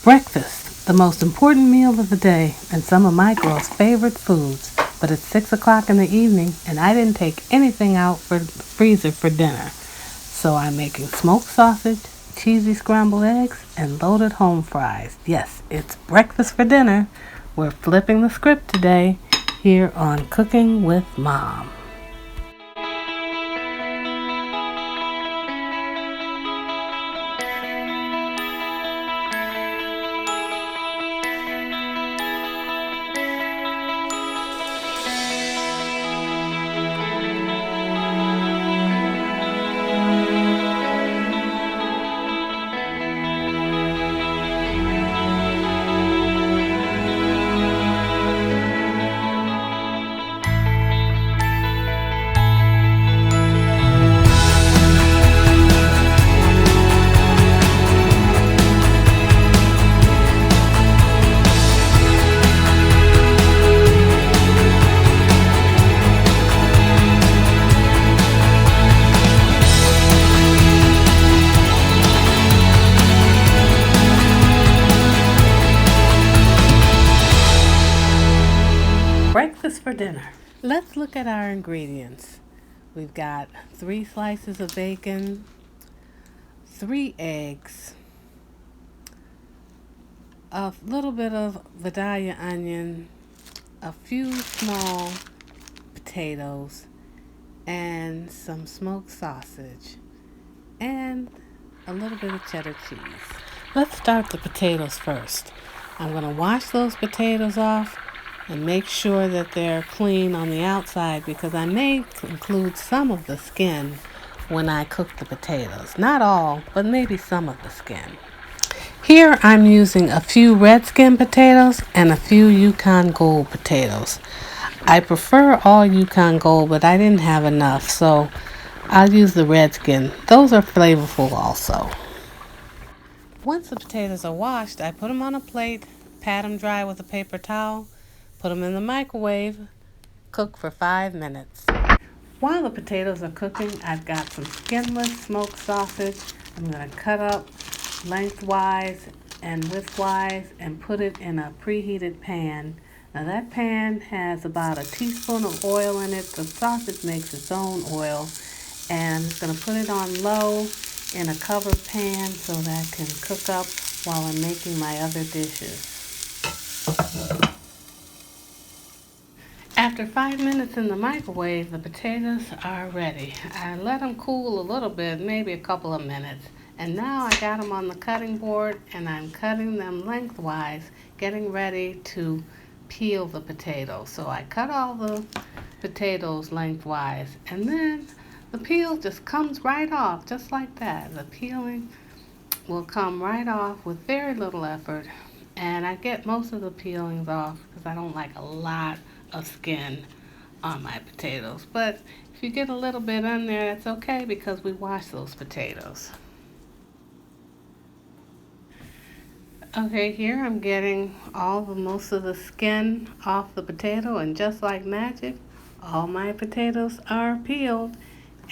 Breakfast, the most important meal of the day and some of my girls' favorite foods. But it's 6 o'clock in the evening and I didn't take anything out for the freezer for dinner. So I'm making smoked sausage, cheesy scrambled eggs, and loaded home fries. Yes, it's breakfast for dinner. We're flipping the script today here on Cooking with Mom. Breakfast for dinner. Let's look at our ingredients. We've got 3 slices of bacon, 3 eggs, a little bit of Vidalia onion, a few small potatoes, and some smoked sausage, and a little bit of cheddar cheese. Let's start the potatoes first. I'm going to wash those potatoes off and make sure that they're clean on the outside because I may include some of the skin when I cook the potatoes. Not all, but maybe some of the skin. Here I'm using a few red skin potatoes and a few Yukon Gold potatoes. I prefer all Yukon Gold, but I didn't have enough, so I'll use the red skin. Those are flavorful also. Once the potatoes are washed, I put them on a plate, pat them dry with a paper towel, put them in the microwave, cook for 5 minutes. While the potatoes are cooking, I've got some skinless smoked sausage. I'm going to cut up lengthwise and widthwise and put it in a preheated pan. Now that pan has about a teaspoon of oil in it. The sausage makes its own oil. And I'm just going to put it on low in a covered pan so that I can cook up while I'm making my other dishes. After 5 minutes in the microwave, the potatoes are ready. I let them cool a little bit, maybe a couple of minutes. And now I got them on the cutting board and I'm cutting them lengthwise, getting ready to peel the potatoes. So I cut all the potatoes lengthwise and then the peel just comes right off, just like that. The peeling will come right off with very little effort. And I get most of the peelings off because I don't like a lot of skin on my potatoes. But if you get a little bit on there, that's okay because we wash those potatoes. Okay, here I'm getting most of the skin off the potato, and just like magic, all my potatoes are peeled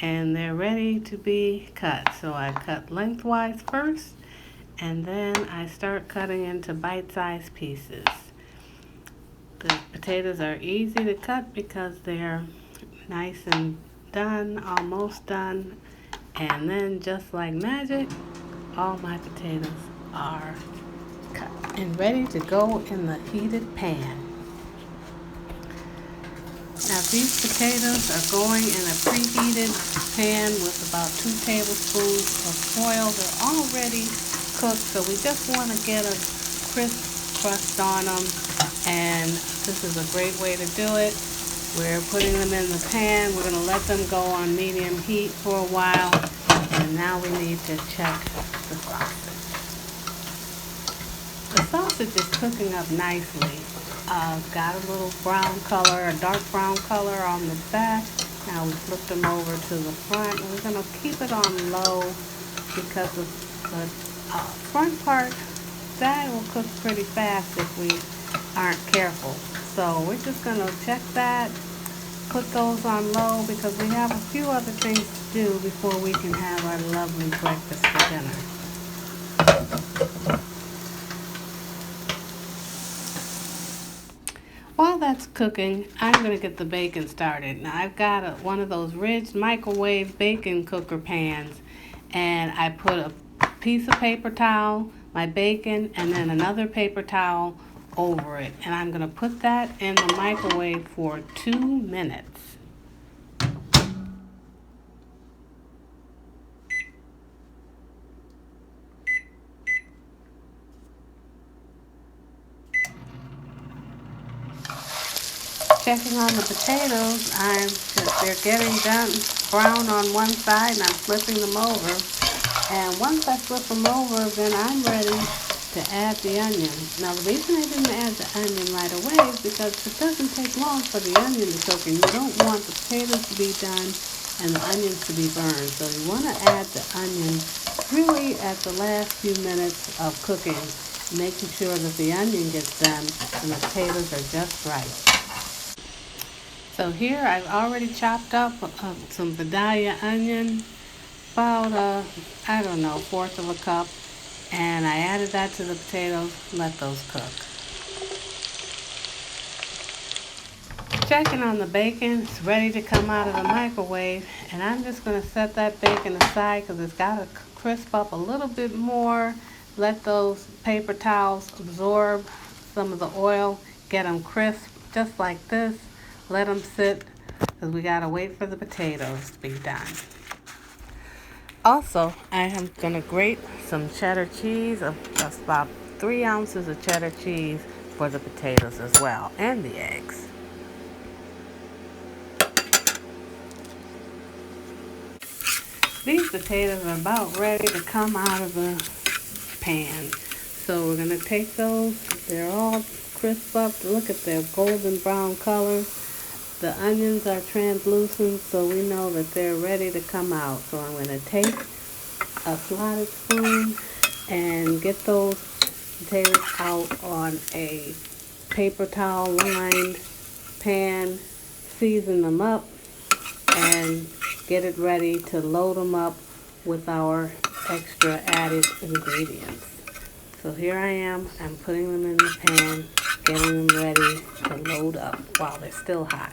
and they're ready to be cut. So I cut lengthwise first and then I start cutting into bite-sized pieces. The potatoes are easy to cut because they're nice and done, almost done. And then just like magic, all my potatoes are cut and ready to go in the heated pan. Now these potatoes are going in a preheated pan with about 2 tablespoons of oil. They're already cooked, so we just want to get a crisp crust on them, and this is a great way to do it. We're putting them in the pan. We're going to let them go on medium heat for a while, and now we need to check the sausage. The sausage is cooking up nicely. Got a little brown color, a dark brown color on the back. Now we flip them over to the front. And we're going to keep it on low because the front part, that will cook pretty fast if we aren't careful. So we're just going to check that, put those on low because we have a few other things to do before we can have our lovely breakfast for dinner. it's cooking, I'm going to get the bacon started. Now I've got one of those Ridge microwave bacon cooker pans, and I put a piece of paper towel, my bacon, and then another paper towel over it. And I'm going to put that in the microwave for 2 minutes. Checking on the potatoes, they're getting done brown on one side, and I'm flipping them over. And once I flip them over, then I'm ready to add the onion. Now the reason I didn't add the onion right away is because it doesn't take long for the onion to cook, and you don't want the potatoes to be done and the onions to be burned. So you want to add the onion really at the last few minutes of cooking, making sure that the onion gets done and the potatoes are just right. So here I've already chopped up some Vidalia onion, about I don't know, 1/4 of a cup, and I added that to the potatoes. Let those cook. Checking on the bacon, it's ready to come out of the microwave, and I'm just going to set that bacon aside because it's got to crisp up a little bit more. Let those paper towels absorb some of the oil, get them crisp just like this. Let them sit because we got to wait for the potatoes to be done. Also, I am going to grate some cheddar cheese, just about 3 ounces of cheddar cheese for the potatoes as well, and the eggs. These potatoes are about ready to come out of the pan. So we're going to take those. They're all crisp up. Look at their golden brown color. The onions are translucent, so we know that they're ready to come out. So I'm going to take a slotted spoon and get those potatoes out on a paper towel lined pan, season them up, and get it ready to load them up with our extra added ingredients. So here I am, I'm putting them in the pan, getting them ready to load up while they're still hot.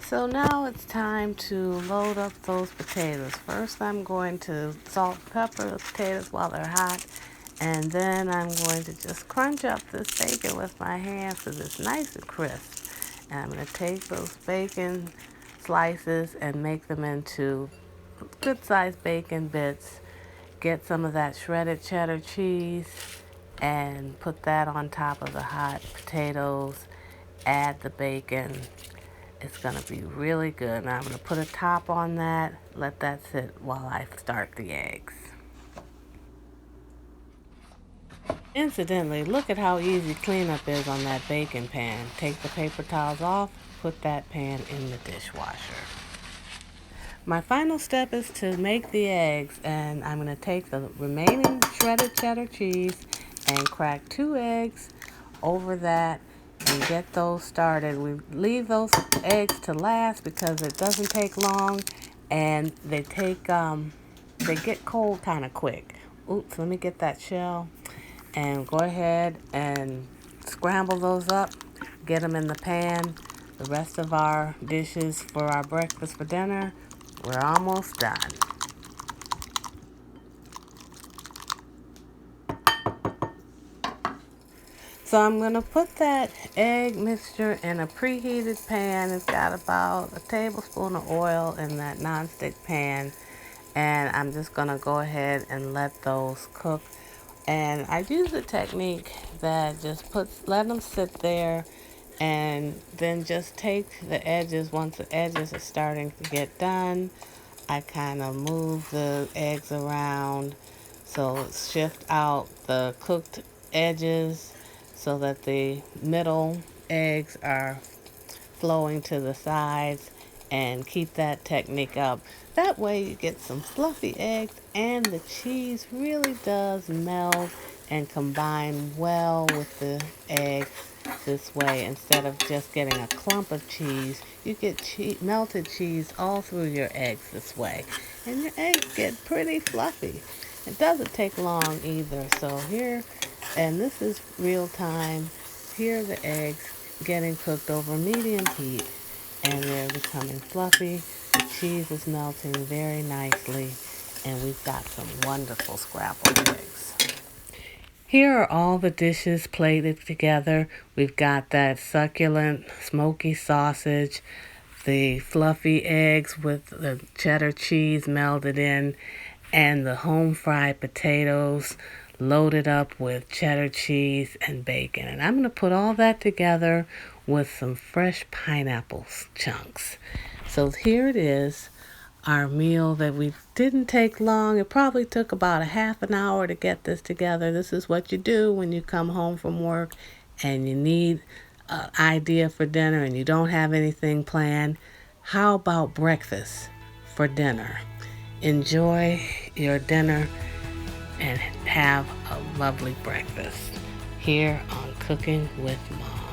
So now it's time to load up those potatoes. First I'm going to salt and pepper the potatoes while they're hot, and then I'm going to just crunch up this bacon with my hands so it's nice and crisp. And I'm going to take those bacon slices and make them into good-sized bacon bits. Get some of that shredded cheddar cheese and put that on top of the hot potatoes. Add the bacon. It's going to be really good. Now I'm going to put a top on that, let that sit while I start the eggs. Incidentally, look at how easy cleanup is on that bacon pan. Take the paper towels off, put that pan in the dishwasher. My final step is to make the eggs, and I'm going to take the remaining shredded cheddar cheese and crack 2 eggs over that and get those started. We leave those eggs to last because it doesn't take long, and they get cold kind of quick. Oops, let me get that shell. And go ahead and scramble those up, get them in the pan. The rest of our dishes for our breakfast for dinner, we're almost done. So I'm going to put that egg mixture in a preheated pan. It's got about a tablespoon of oil in that nonstick pan. And I'm just going to go ahead and let those cook. And I use a technique that just let them sit there, and then just take the edges. Once the edges are starting to get done, I kind of move the eggs around so shift out the cooked edges so that the middle eggs are flowing to the sides, and keep that technique up. That way you get some fluffy eggs, and the cheese really does meld and combine well with the eggs this way. Instead of just getting a clump of cheese, you get melted cheese all through your eggs this way. And your eggs get pretty fluffy. It doesn't take long either. So here, and this is real time. here are the eggs getting cooked over medium heat, and they're becoming fluffy. The cheese is melting very nicely, and we've got some wonderful scrambled eggs. Here are all the dishes plated together. We've got that succulent smoky sausage, the fluffy eggs with the cheddar cheese melded in, and the home fried potatoes loaded up with cheddar cheese and bacon. And I'm going to put all that together with some fresh pineapple chunks. So here it is, our meal that we didn't take long. It probably took about a half an hour to get this together. This is what you do when you come home from work and you need an idea for dinner and you don't have anything planned. How about breakfast for dinner? Enjoy your dinner and have a lovely breakfast here on Cooking with Mom.